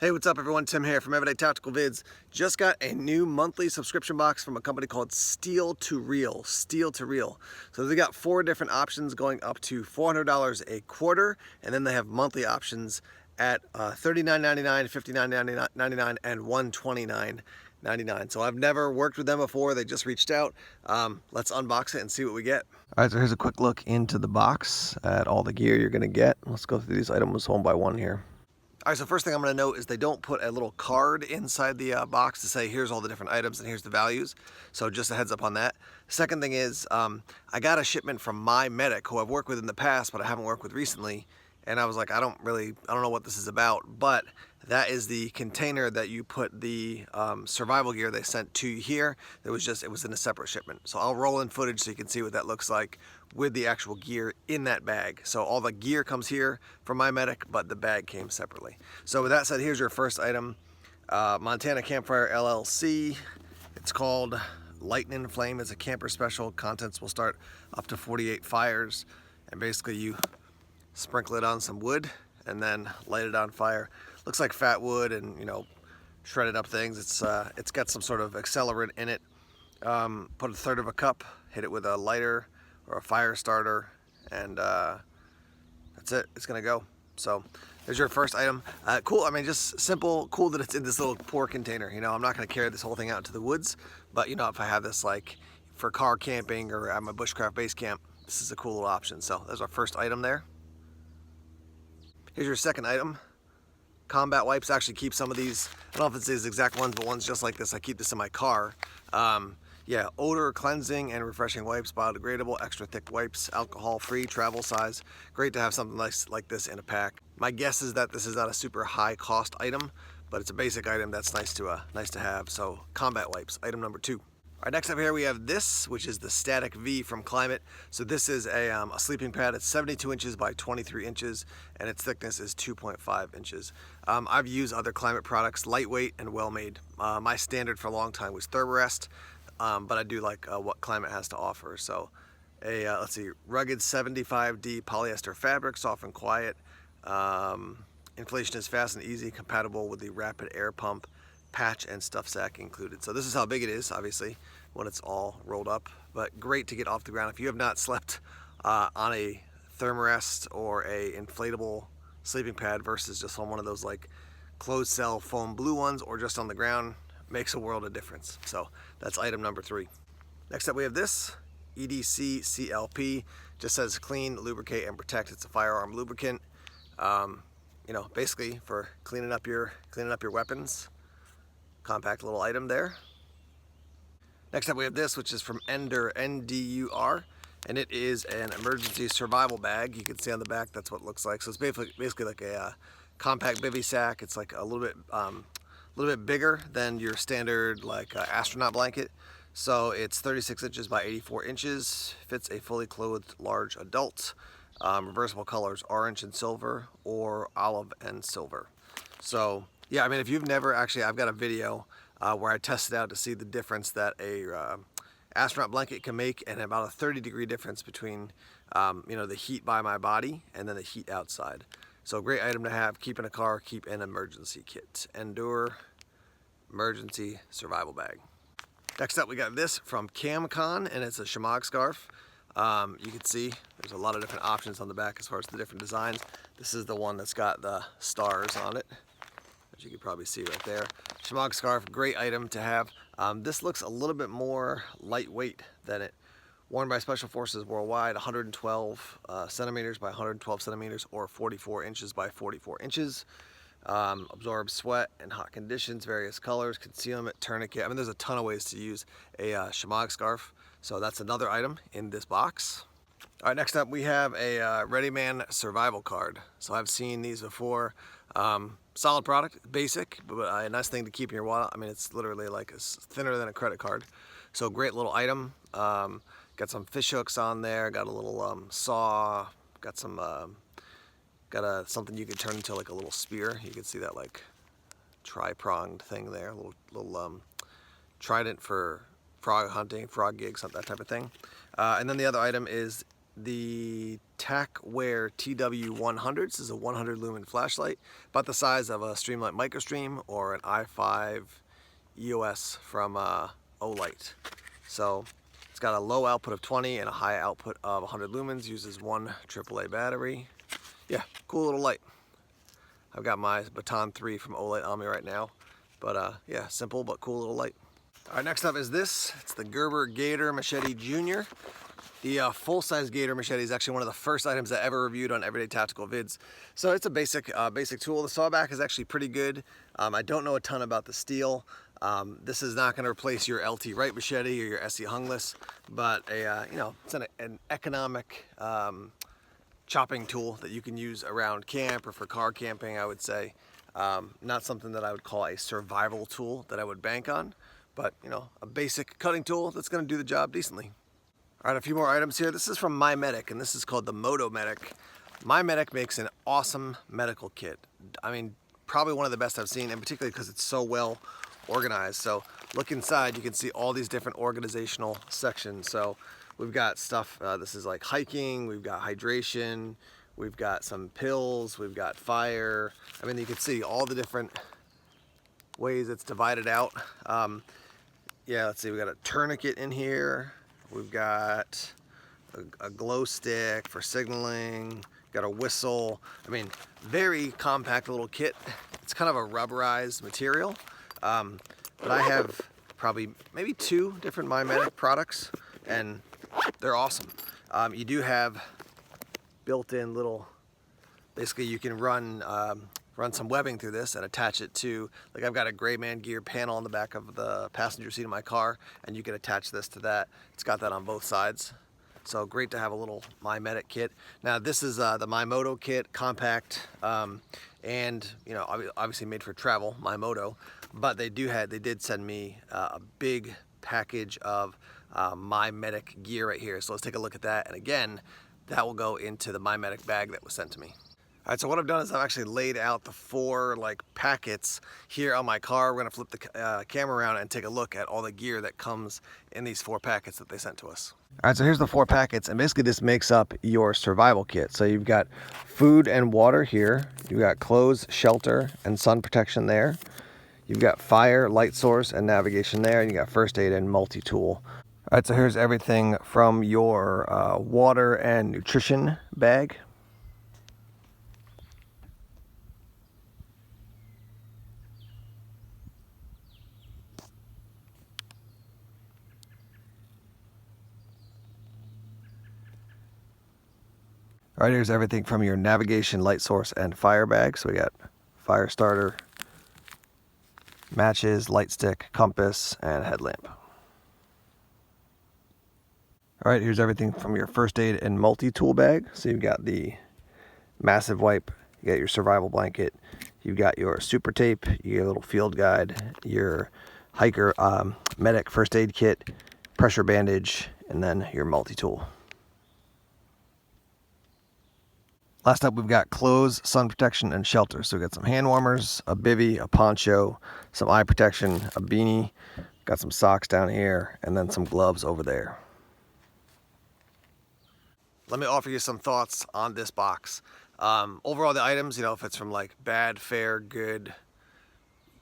Hey, what's up everyone? Tim here from Everyday Tactical Vids. Just got a new monthly subscription box from a company called Steel to Reel. So they got 4 different options going up to $400 a quarter, and then they have monthly options at $39.99, $59.99, and $129.99. So I've never worked with them before. They just reached out. Let's unbox it and see what we get. All right, so here's a quick look into the box at all the gear you're gonna get. Let's go through these items one by one here. All right, so first thing I'm going to note is they don't put a little card inside the box to say here's all the different items and here's the values. So just a heads up on that. Second thing is I got a shipment from MyMedic, who I've worked with in the past, but I haven't worked with recently. And I was like, I don't know what this is about, but that is the container that you put the survival gear they sent to you here. It was in a separate shipment. So I'll roll in footage so you can see what that looks like with the actual gear in that bag. So all the gear comes here from MyMedic, but the bag came separately. So with that said, here's your first item. Montana Campfire LLC. It's called Lightning Flame. It's a camper special. Contents will start up to 48 fires. And basically you sprinkle it on some wood and then light it on fire. Looks like fat wood and, you know, shredded up things. It's got some sort of accelerant in it. Put a third of a cup, hit it with a lighter or a fire starter, and that's it. It's gonna go. So there's your first item. Cool. I mean, just simple. Cool that it's in this little pour container. You know, I'm not gonna carry this whole thing out to the woods, but you know, if I have this like for car camping or at my bushcraft base camp, this is a cool little option. So there's our first item there. Here's your second item. Combat wipes. I actually keep some of these. I don't know if it's these exact ones, but ones just like this. I keep this in my car. Yeah, odor cleansing and refreshing wipes, biodegradable, extra thick wipes, alcohol-free, travel size. Great to have something nice like this in a pack. My guess is that this is not a super high cost item, but it's a basic item that's nice to have. So combat wipes, item number 2. All right, next up here we have this, which is the Static V from Climate. So this is a sleeping pad. It's 72 inches by 23 inches, and its thickness is 2.5 inches. I've used other Climate products, lightweight and well-made. My standard for a long time was Thermarest, but I do like what Climate has to offer. So let's see, rugged 75D polyester fabric, soft and quiet. Inflation is fast and easy, compatible with the rapid air pump, patch and stuff sack included. So this is how big it is, obviously, when it's all rolled up, but great to get off the ground. If you have not slept on a Thermarest or a inflatable sleeping pad versus just on one of those like closed cell foam blue ones or just on the ground, makes a world of difference. So that's item number 3. Next up we have this EDC CLP. Just says clean, lubricate, and protect. It's a firearm lubricant. You know, basically for cleaning up your weapons. Compact little item there. Next up we have this, which is from Ender, NDUR, and it is an emergency survival bag. You can see on the back that's what it looks like. So it's basically like a compact bivy sack. It's like a little bit bigger than your standard like astronaut blanket. So it's 36 inches by 84 inches. Fits a fully clothed large adult. Reversible colors, orange and silver or olive and silver. So yeah, I mean, if you've never actually, I've got a video where I tested out to see the difference that a astronaut blanket can make, and about a 30-degree difference between you know, the heat by my body and then the heat outside. So great item to have, keep in a car, keep an emergency kit. Endure emergency survival bag. Next up we got this from CamCon, and it's a Sheepdog scarf. You can see there's a lot of different options on the back as far as the different designs. This is the one that's got the stars on it, as you can probably see right there. Sheepdog scarf, great item to have. This looks a little bit more lightweight than it. Worn by Special Forces worldwide, 112 centimeters by 112 centimeters or 44 inches by 44 inches. Absorbs sweat in hot conditions, various colors, concealment, tourniquet. I mean, there's a ton of ways to use a Sheepdog scarf. So that's another item in this box. All right, next up we have a Ready Man survival card. So I've seen these before. Solid product, basic, but a nice thing to keep in your wallet. I mean, it's literally like it's thinner than a credit card. So great little item. Got some fish hooks on there. Got a little saw. Got some something you could turn into like a little spear. You can see that like tri-pronged thing there. A little trident for frog hunting, frog gigs, that type of thing. And then the other item is the TacWare TW100. This is a 100 lumen flashlight, about the size of a Streamlight Microstream or an i5 EOS from Olight. So it's got a low output of 20 and a high output of 100 lumens, uses one AAA battery. Yeah, cool little light. I've got my Baton 3 from Olight on me right now. But yeah, simple but cool little light. All right, next up is this. It's the Gerber Gator Machete Jr. The full-size Gator machete is actually one of the first items I ever reviewed on Everyday Tactical Vids. So it's a basic tool. The sawback is actually pretty good. I don't know a ton about the steel. This is not going to replace your LT Wright machete or your SE Hungless, but it's an economic chopping tool that you can use around camp or for car camping, I would say. Not something that I would call a survival tool that I would bank on, but a basic cutting tool that's going to do the job decently. All right, a few more items here. This is from MyMedic, and this is called the MotoMedic. MyMedic makes an awesome medical kit. I mean, probably one of the best I've seen, and particularly because it's so well organized. So look inside, you can see all these different organizational sections. So we've got stuff, this is like hiking, we've got hydration, we've got some pills, we've got fire. I mean, you can see all the different ways it's divided out. Yeah, let's see, we got a tourniquet in here. We've got a glow stick for signaling, got a whistle. I mean, very compact little kit. It's kind of a rubberized material, but I have probably maybe 2 different MyMedic products, and they're awesome. You do have built-in little, basically you can run some webbing through this and attach it to, like I've got a Gray Man Gear panel on the back of the passenger seat of my car, and you can attach this to that. It's got that on both sides. So great to have a little MyMedic kit. Now this is the MyMoto kit, compact, and obviously made for travel, MyMoto, but they did send me a big package of MyMedic gear right here. So let's take a look at that, and again, that will go into the MyMedic bag that was sent to me. All right, so what I've done is I've actually laid out the 4 packets here on my car. We're gonna flip the camera around and take a look at all the gear that comes in these 4 packets that they sent to us. All right, so here's the 4 packets, and basically this makes up your survival kit. So you've got food and water here. You've got clothes, shelter, and sun protection there. You've got fire, light source, and navigation there, and you got first aid and multi-tool. All right, so here's everything from your water and nutrition bag. All right, here's everything from your navigation, light source, and fire bag. So we got fire starter, matches, light stick, compass, and headlamp. All right, here's everything from your first aid and multi-tool bag. So you've got the massive wipe, you got your survival blanket, you've got your super tape, you get a little field guide, your hiker medic first aid kit, pressure bandage, and then your multi-tool. Last up, we've got clothes, sun protection, and shelter. So we've got some hand warmers, a bivvy, a poncho, some eye protection, a beanie, got some socks down here, and then some gloves over there. Let me offer you some thoughts on this box. Overall, the items, if it's from bad, fair, good,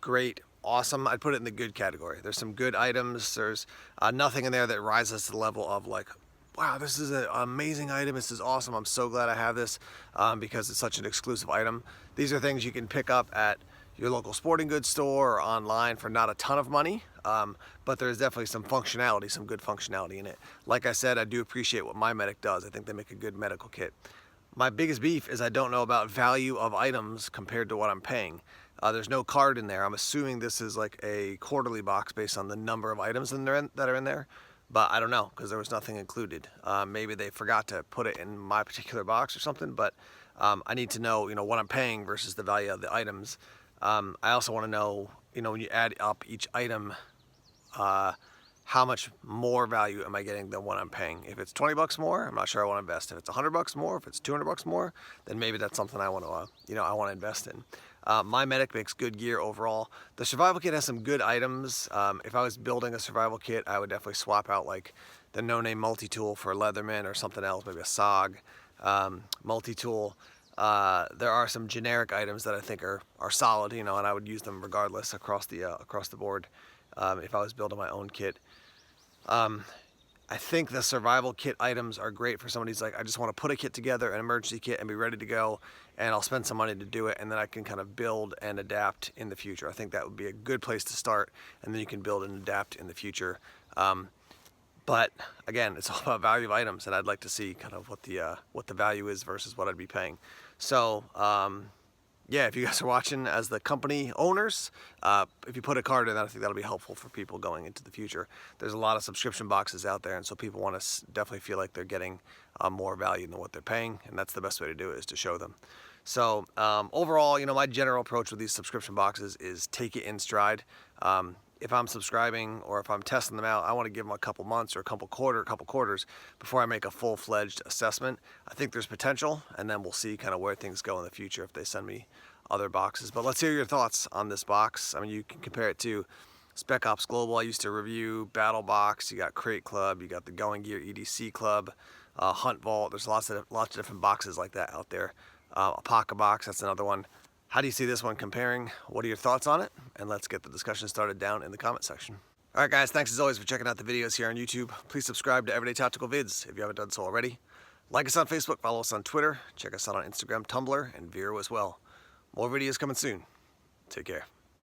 great, awesome, I'd put it in the good category. There's some good items. There's nothing in there that rises to the level of wow, this is an amazing item. This is awesome. I'm so glad I have this because it's such an exclusive item. These are things you can pick up at your local sporting goods store or online for not a ton of money, but there's definitely some functionality, some good functionality in it. Like I said, I do appreciate what MyMedic does. I think they make a good medical kit. My biggest beef is I don't know about value of items compared to what I'm paying. There's no card in there. I'm assuming this is a quarterly box based on the number of items that are in there. But I don't know, because there was nothing included. Maybe they forgot to put it in my particular box or something, but I need to know, what I'm paying versus the value of the items. I also want to know, when you add up each item, how much more value am I getting than what I'm paying? If it's 20 bucks more, I'm not sure I want to invest. If it's 100 bucks more, if it's 200 bucks more, then maybe that's something I want to, I want to invest in. MyMedic makes good gear overall. The survival kit has some good items. If I was building a survival kit, I would definitely swap out the no-name multi-tool for Leatherman or something else, maybe a SOG. multi-tool. There are some generic items that I think are solid, you know, and I would use them regardless across the board if I was building my own kit. I think the survival kit items are great for somebody who's like, I just want to put a kit together, an emergency kit, and be ready to go, and I'll spend some money to do it, and then I can kind of build and adapt in the future. I think that would be a good place to start, and then you can build and adapt in the future. But again, it's all about value of items, and I'd like to see kind of what the value is versus what I'd be paying. So yeah, if you guys are watching as the company owners, if you put a card in that, I think that'll be helpful for people going into the future. There's a lot of subscription boxes out there, and so people want to definitely feel like they're getting more value than what they're paying, and that's the best way to do it, is to show them. So overall, you know, my general approach with these subscription boxes is take it in stride. If I'm subscribing or if I'm testing them out, I want to give them a couple months or a couple quarters before I make a full-fledged assessment. I think there's potential, and then we'll see kind of where things go in the future if they send me other boxes. But let's hear your thoughts on this box. I mean, you can compare it to Spec Ops Global. I used to review Battle Box. You got Crate Club. You got the Going Gear EDC Club, Hunt Vault. There's lots of different boxes like that out there. A Pocket Box, that's another one. How do you see this one comparing? What are your thoughts on it? And let's get the discussion started down in the comment section. All right, guys, thanks as always for checking out the videos here on YouTube. Please subscribe to Everyday Tactical Vids if you haven't done so already. Like us on Facebook, follow us on Twitter, check us out on Instagram, Tumblr, and Vero as well. More videos coming soon. Take care.